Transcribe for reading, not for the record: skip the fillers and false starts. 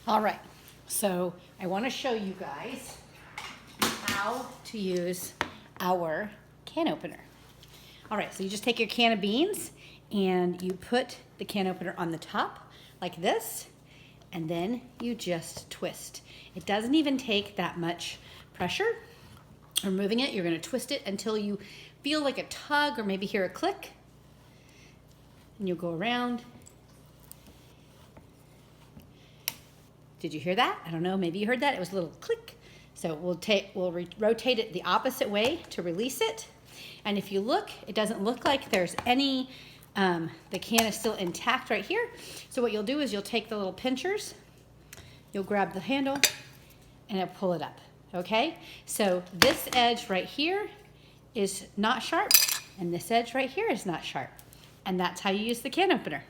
All right, so I want to show you guys how to use our can opener. All right, so you just take your can of beans and you put the can opener on the top like this, and then you just twist. It doesn't even take that much pressure. Removing it, you're going to twist it until you feel like a tug or maybe hear a click, and you'll go around. Did you hear that? I don't know, maybe you heard that. It was a little click. So we'll rotate it the opposite way to release it. And if you look, it doesn't look like there's any, the can is still intact right here. So what you'll do is you'll take the little pinchers, you'll grab the handle, and it'll pull it up, okay? So this edge right here is not sharp, and this edge right here is not sharp. And that's how you use the can opener.